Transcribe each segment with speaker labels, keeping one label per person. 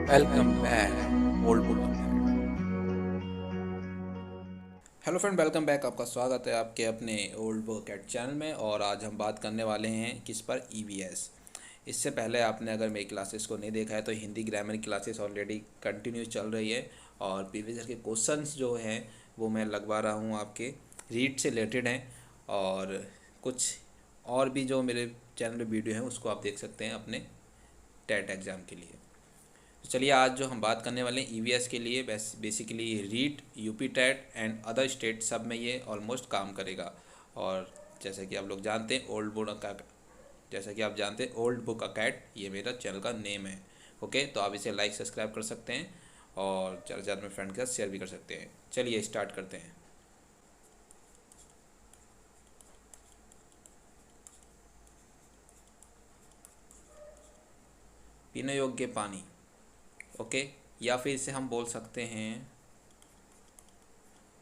Speaker 1: Welcome back old book. Hello friend, welcome back. आपका स्वागत है आपके अपने ओल्ड बुक एट चैनल में। और आज हम बात करने वाले हैं किस पर, ईवीएस। इससे पहले आपने अगर मेरी क्लासेस को नहीं देखा है तो हिंदी ग्रामर की क्लासेस ऑलरेडी कंटिन्यू चल रही है। और प्रीवियस ईयर के क्वेश्चंस जो हैं वो मैं लगवा रहा हूँ, आपके रीड से रिलेटेड हैं। और कुछ और भी जो मेरे चैनल पे वीडियो हैं उसको आप देख सकते हैं अपने टेट एग्ज़ाम के लिए। तो चलिए आज जो हम बात करने वाले हैं ईवीएस के लिए, basically REET, UP TET and other state सब में ये ऑलमोस्ट काम करेगा। और जैसे कि आप लोग जानते हैं ओल्ड बुक अकैड ये मेरा चैनल का नेम है। ओके, तो आप इसे लाइक सब्सक्राइब कर सकते हैं और ज़्यादा से ज़्यादा अपने फ्रेंड के साथ शेयर भी कर सकते हैं। चलिए स्टार्ट करते हैं। पीने योग्य पानी। ओके, या फिर इसे हम बोल सकते हैं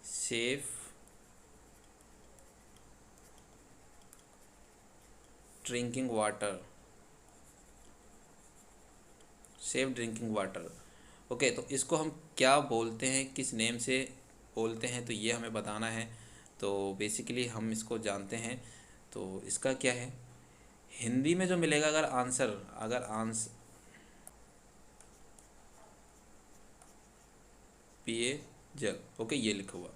Speaker 1: safe drinking water. Safe drinking water. Okay, तो इसको हम क्या बोलते हैं, किस नेम से बोलते हैं, तो ये हमें बताना है। तो बेसिकली हम इसको जानते हैं। तो इसका क्या है हिंदी में जो मिलेगा, अगर आंसर पिए जल। ओके, ये लिखा हुआ।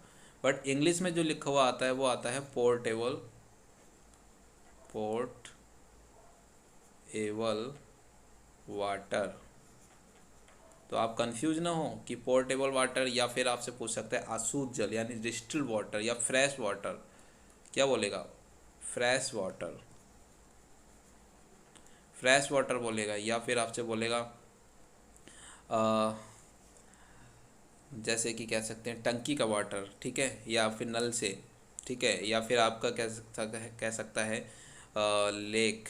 Speaker 1: बट इंग्लिश में जो लिखा हुआ आता है वो आता है पोर्टेबल वाटर। तो आप कंफ्यूज ना हो कि पोर्टेबल वाटर या फिर आपसे पूछ सकता है अशुद्ध जल यानी डिस्टिल्ड वाटर या फ्रेश वाटर। क्या बोलेगा? Fresh water. फ्रेश वाटर बोलेगा। या फिर आपसे बोलेगा अ, जैसे कि कह सकते हैं टंकी का वाटर, ठीक है, या फिर नल से, ठीक है, या फिर आपका कह सकता है लेक,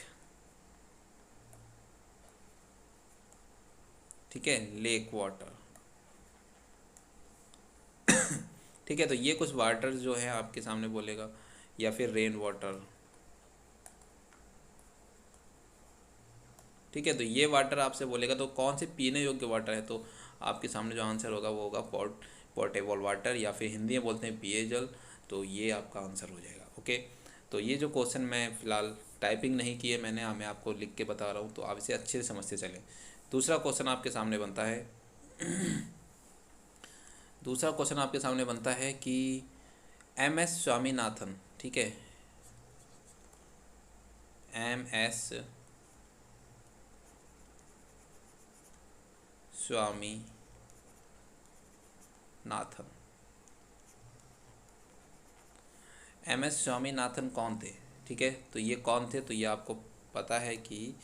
Speaker 1: ठीक है, लेक वाटर। ठीक है, तो ये कुछ वाटर जो है आपके सामने बोलेगा। या फिर रेन वाटर। ठीक है, तो ये वाटर आपसे बोलेगा। तो कौन से पीने योग्य वाटर है, तो आपके सामने जो आंसर होगा वो होगा पोर्टेबल वाटर, या फिर हिंदी में बोलते हैं पिए जल। तो ये आपका आंसर हो जाएगा। ओके, तो ये जो क्वेश्चन मैं फ़िलहाल टाइपिंग नहीं किए मैंने, मैं आपको लिख के बता रहा हूँ, तो आप इसे अच्छे से समझते चलें। दूसरा क्वेश्चन आपके सामने बनता है दूसरा क्वेश्चन आपके सामने बनता है कि MS स्वामीनाथन, ठीक है, MS स्वामीनाथन। MS स्वामीनाथन कौन थे? ठीक है, तो ये कौन थे, तो ये आपको पता है कि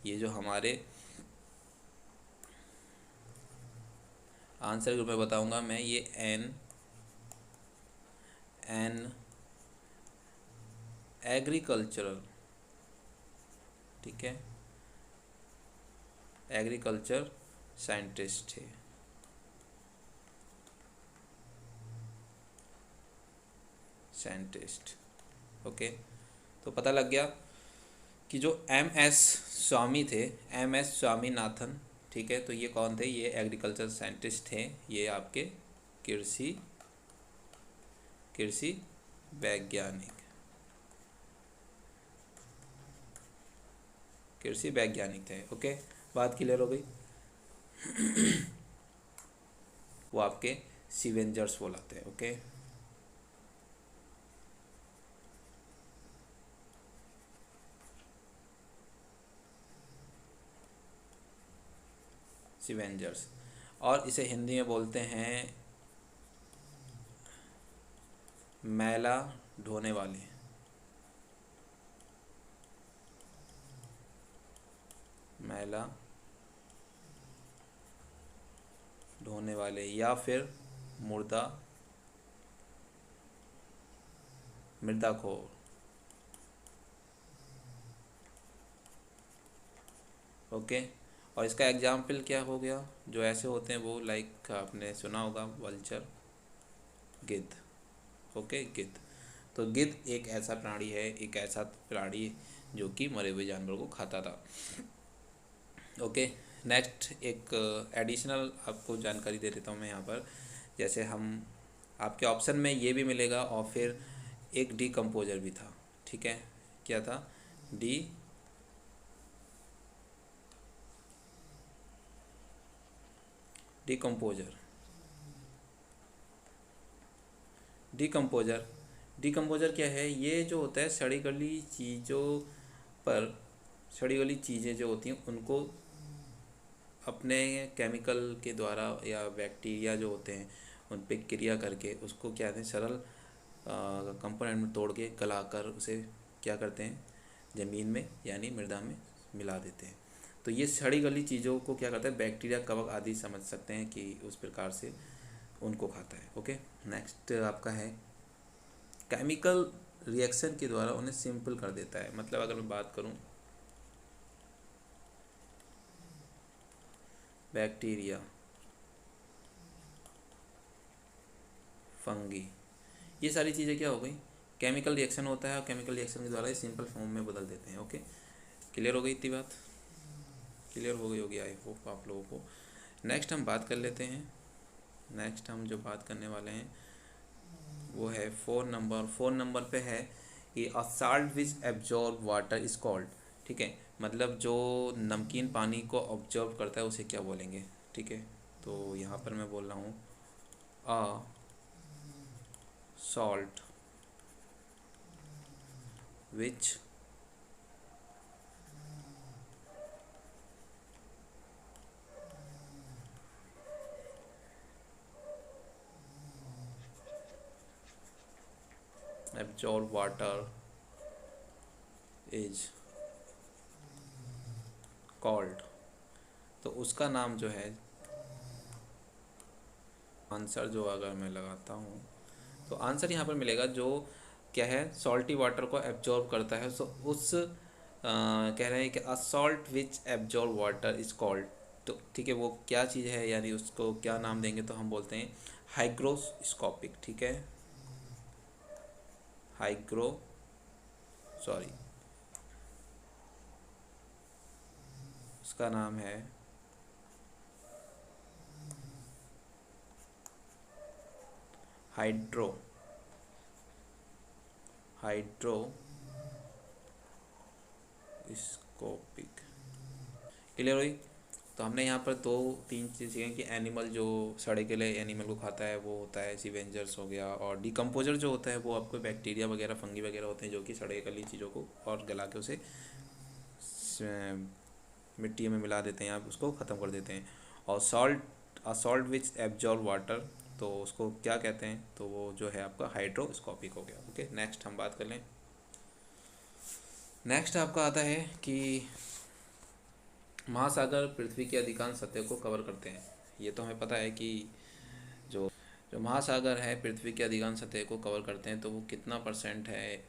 Speaker 1: ये जो हमारे आंसर ग्रुप में बताऊंगा मैं, ये एन एग्रीकल्चरल, ठीक है, एग्रीकल्चर साइंटिस्ट थे। साइंटिस्ट। ओके, तो पता लग गया कि जो MS स्वामी थे, MS स्वामीनाथन, ठीक है, तो ये कौन थे? ये एग्रीकल्चर साइंटिस्ट थे। ये आपके कृषि कृषि वैज्ञानिक कृषि वैज्ञानिक थे। ओके, बात क्लियर हो गई। वो आपके सीवेंजर्स बोलाते हैं। ओके, सीवेंजर्स। और इसे हिंदी में बोलते हैं मैला ढोने वाले। मैला ढोने वाले या फिर मुर्दा मृदा खोर। ओके, और इसका एग्जाम्पल क्या हो गया? जो ऐसे होते हैं वो, लाइक आपने सुना होगा, वल्चर, गिद्ध। ओके, गिद्ध। तो गिद्ध एक ऐसा प्राणी है, एक ऐसा प्राणी जो कि मरे हुए जानवर को खाता था। ओके, नेक्स्ट एक एडिशनल आपको जानकारी दे देता हूँ मैं यहाँ पर। जैसे हम आपके ऑप्शन में ये भी मिलेगा और फिर एक डीकम्पोजर भी था, ठीक है। क्या था? डीकम्पोजर। डीकम्पोजर डीकम्पोजर क्या है? ये जो होता है सड़ी गली चीज़ों पर, सड़ी गली चीज़ें जो होती हैं उनको अपने केमिकल के द्वारा या बैक्टीरिया जो होते हैं उन पे क्रिया करके उसको क्या कहते हैं, सरल कंपोनेंट में तोड़ के गलाकर उसे क्या करते हैं, ज़मीन में यानी मृदा में मिला देते हैं। तो ये सड़ी गली चीज़ों को क्या करता है, बैक्टीरिया, कवक आदि समझ सकते हैं कि उस प्रकार से उनको खाता है। ओके, नेक्स्ट आपका है केमिकल रिएक्शन के द्वारा उन्हें सिंपल कर देता है। मतलब अगर मैं बात करूं बैक्टीरिया, फंगी, ये सारी चीज़ें क्या हो गई, केमिकल रिएक्शन होता है और केमिकल रिएक्शन के द्वारा ये सिंपल फॉर्म में बदल देते हैं। ओके, क्लियर हो गई इतनी बात? क्लियर हो गई होगी आई होप आप लोगों को। नेक्स्ट हम बात कर लेते हैं। नेक्स्ट हम जो बात करने वाले हैं वो है 4 नंबर। 4 नंबर पे है कि a salt which absorb water is called. ठीक है, मतलब जो नमकीन पानी को ऑब्जर्व करता है उसे क्या बोलेंगे? ठीक है, तो यहाँ पर मैं बोल रहा हूँ a salt which absorb water is called. तो उसका नाम जो है, आंसर जो अगर मैं लगाता हूँ तो आंसर यहाँ पर मिलेगा जो क्या है, सॉल्टी वाटर को एब्जॉर्ब करता है। सो उस कह रहे हैं कि a salt which absorb water is called. तो ठीक है, वो क्या चीज़ है, यानी उसको क्या नाम देंगे? तो हम बोलते हैं हाइग्रोस्कोपिक। ठीक है, हाइग्रो सॉरी उसका नाम है हाइड्रो हाइड्रोस्कोपिक। क्लियर हुई? तो हमने यहाँ पर 2-3 चीज़ सीखें कि एनिमल जो सड़े गले एनिमल को खाता है वो होता है सिवेंजर्स हो गया, और डिकम्पोजर जो होता है वो आपको बैक्टीरिया वगैरह, फंगी वगैरह होते हैं जो कि सड़े गली चीज़ों को और गला के उसे मिट्टी में मिला देते हैं, आप उसको ख़त्म कर देते हैं। और सॉल्ट विच एब्जॉर्ब वाटर, तो उसको क्या कहते हैं? तो वो जो है आपका हाइड्रोस्कोपिक हो गया। ओके, नेक्स्ट हम बात कर लें। नेक्स्ट आपका आता है कि महासागर पृथ्वी की अधिकांश सतह को कवर करते हैं। ये तो हमें पता है कि जो जो महासागर है पृथ्वी की अधिकांश सतह को कवर करते हैं, तो वो कितना परसेंट है?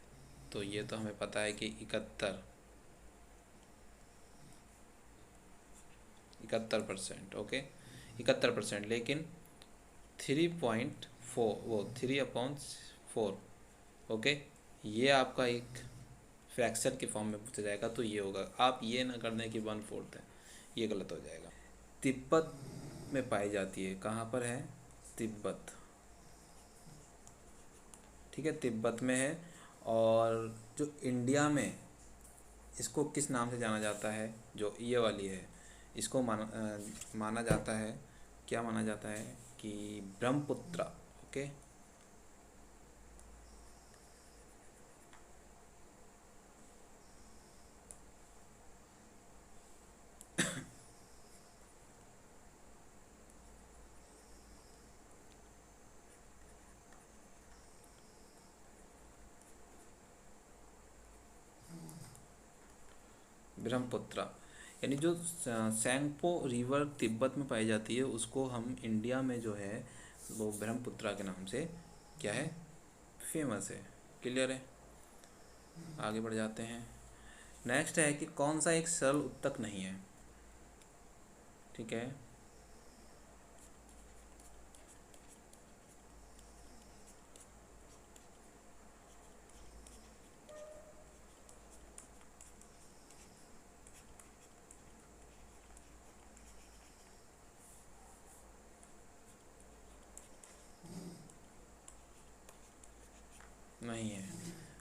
Speaker 1: तो ये तो हमें पता है कि 71%। ओके, 71%, लेकिन 3.4, वो 3/4। ओके, ये आपका एक फ्रैक्शन के फॉर्म में पूछा जाएगा तो ये होगा। आप ये ना कर दें कि 1/4 है, ये गलत हो जाएगा। तिब्बत में पाई जाती है। कहाँ पर है? तिब्बत। ठीक है, तिब्बत में है। और जो इंडिया में इसको किस नाम से जाना जाता है, जो ये वाली है, इसको माना जाता है, क्या माना जाता है कि ब्रह्मपुत्र। ओके, ब्रह्मपुत्र, यानी जो सैंगपो रिवर तिब्बत में पाई जाती है उसको हम इंडिया में जो है वो ब्रह्मपुत्र के नाम से क्या है, फेमस है। क्लियर है? आगे बढ़ जाते हैं। नेक्स्ट है कि कौन सा एक सरल उत्तक नहीं है। ठीक है,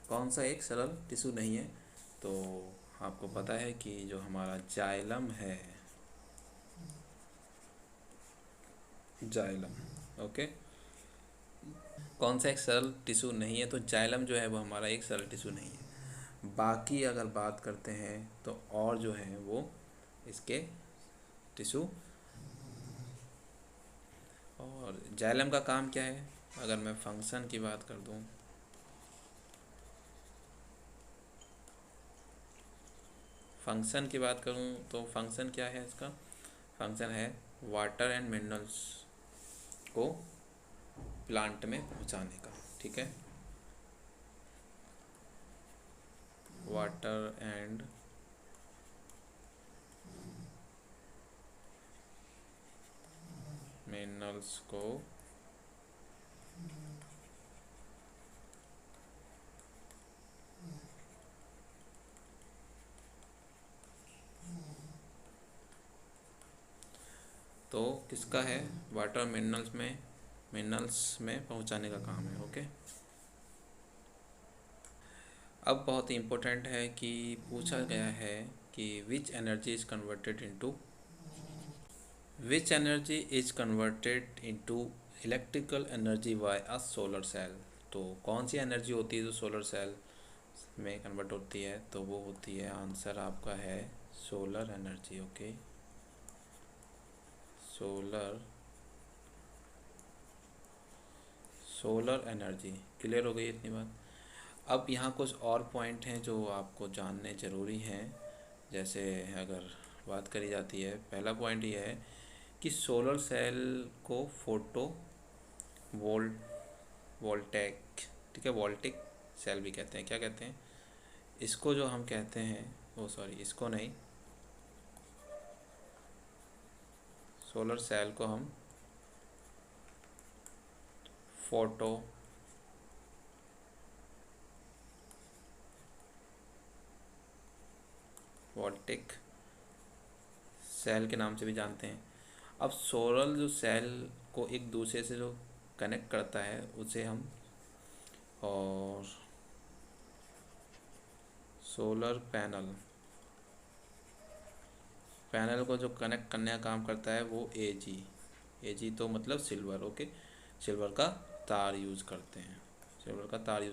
Speaker 1: कौन सा एक सरल टिश्यू नहीं है? तो आपको पता है कि जो हमारा जाइलम है, जाइलम। ओके, कौन सा एक सरल टिश्यू नहीं है? तो जाइलम जो है वो हमारा एक सरल टिश्यू नहीं है। बाकी अगर बात करते हैं तो और जो है वो इसके टिश्यू। और जाइलम का काम क्या है? अगर मैं फंक्शन की बात कर दूं, फंक्शन की बात करूं तो फंक्शन क्या है इसका? फंक्शन है वाटर एंड मिनरल्स को प्लांट में पहुंचाने का। ठीक है, वाटर एंड मिनरल्स को तो किसका है? वाटर मिनरल्स में पहुंचाने का काम है। ओके, अब बहुत ही इम्पोर्टेंट है कि पूछा गया है कि which energy is converted into electrical energy by a solar cell. तो कौन सी एनर्जी होती है जो सोलर सेल में कन्वर्ट होती है? तो वो होती है, आंसर आपका है solar energy. Okay, solar energy. Clear हो गई इतनी बात? अब यहाँ कुछ और पॉइंट हैं जो आपको जानने ज़रूरी हैं। जैसे अगर बात करी जाती है, पहला पॉइंट ये है कि सोलर सेल को वोल्ट वोल्टेक ठीक है, वोल्टिक सेल भी कहते हैं। क्या कहते हैं इसको? जो हम कहते हैं, ओ सॉरी, इसको नहीं, सोलर सेल को हम फोटो वोल्टिक सेल के नाम से भी जानते हैं। अब सोलर जो सेल को एक दूसरे से जो कनेक्ट करता है उसे हम, और सोलर पैनल को जो कनेक्ट करने का काम करता है वो एजी तो मतलब सिल्वर। ओके, सिल्वर का तार यूज़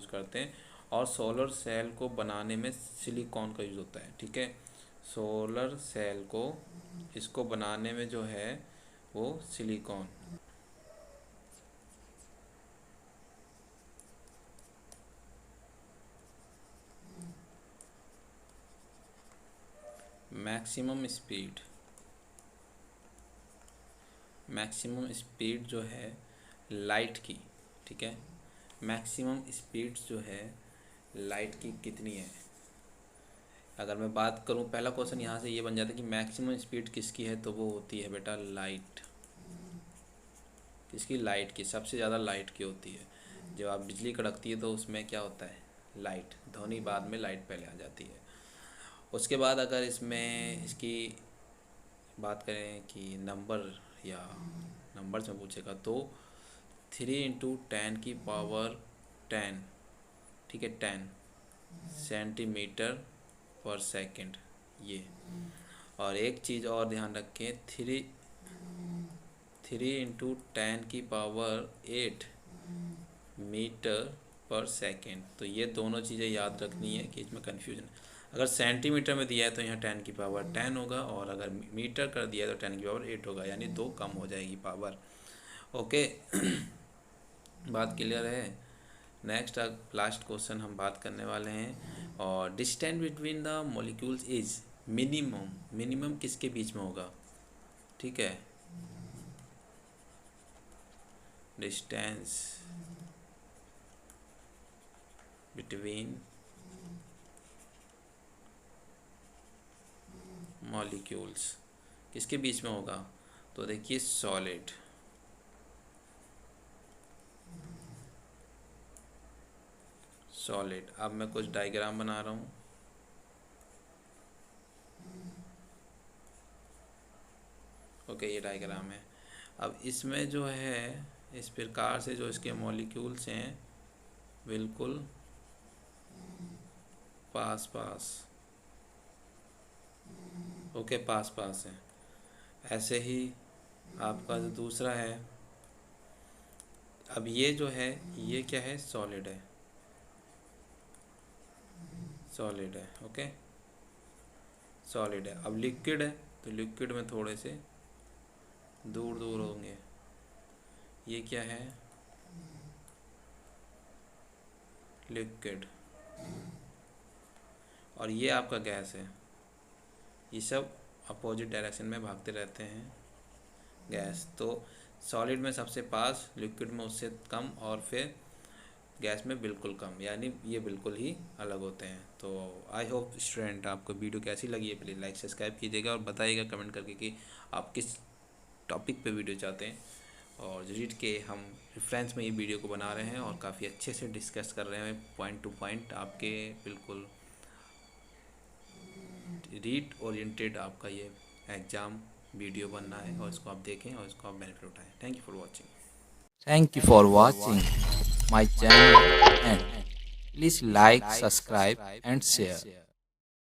Speaker 1: करते हैं, और सोलर सेल को बनाने में सिलिकॉन का यूज़ होता है। ठीक है, सोलर सेल को इसको बनाने में जो है वो सिलिकॉन, मैक्सिमम स्पीड जो है लाइट की, ठीक है, मैक्सिमम स्पीड जो है लाइट की कितनी है? अगर मैं बात करूं, पहला क्वेश्चन यहाँ से ये बन जाता है कि मैक्सिमम स्पीड किसकी है? तो वो होती है बेटा लाइट। किसकी? लाइट की। सबसे ज़्यादा लाइट की होती है। जब आप बिजली कड़कती है तो उसमें क्या होता है? लाइट। ध्वनि बाद में, लाइट पहले आ जाती है। उसके बाद अगर इसमें इसकी बात करें कि नंबर्स में पूछेगा तो 3 × 10⁻10, ठीक है, 10 सेंटीमीटर पर सेकंड ये। और एक चीज़ और ध्यान रखें, 3 × 10⁸ मीटर पर सेकंड। तो ये दोनों चीज़ें याद रखनी है कि इसमें कन्फ्यूजन। अगर सेंटीमीटर में दिया है तो यहाँ 10⁻10 होगा, और अगर मीटर कर दिया है तो 10⁻8 होगा, यानी 2 कम हो जाएगी पावर। ओके, बात क्लियर है? नेक्स्ट लास्ट क्वेश्चन हम बात करने वाले हैं, और distance between the molecules is minimum किसके बीच में होगा? ठीक है, डिस्टेंस बिटवीन मॉलिक्यूल्स किसके बीच में होगा? तो देखिए सॉलिड, अब मैं कुछ डायग्राम बना रहा हूँ। ओके, ये डायग्राम है। अब इसमें जो है इस प्रकार से जो इसके मॉलिक्यूल्स हैं बिल्कुल पास पास, ओके पास पास है। ऐसे ही आपका जो दूसरा है, अब ये जो है ये क्या है, सॉलिड है, सॉलिड है, ओके सॉलिड है। अब लिक्विड है तो लिक्विड में थोड़े से दूर दूर होंगे। ये क्या है, लिक्विड, और ये आपका गैस है। ये सब अपोजिट डायरेक्शन में भागते रहते हैं गैस। तो सॉलिड में सबसे पास, लिक्विड में उससे कम, और फिर गैस में बिल्कुल कम, यानी ये बिल्कुल ही अलग होते हैं। तो आई होप स्टूडेंट आपको वीडियो कैसी लगी है, प्लीज़ लाइक सब्सक्राइब कीजिएगा और बताइएगा कमेंट करके कि आप किस टॉपिक पे वीडियो चाहते हैं। और रीड के हम रेफरेंस में ये वीडियो को बना रहे हैं और काफ़ी अच्छे से डिस्कस कर रहे हैं पॉइंट टू पॉइंट। आपके बिल्कुल रीड ओरिएंटेड आपका ये एग्ज़ाम वीडियो बनना है, और इसको आप देखें और इसको आप बेनिफिट उठाएं। Thank you for watching.
Speaker 2: Thank you for watching my channel, and please like, subscribe and share.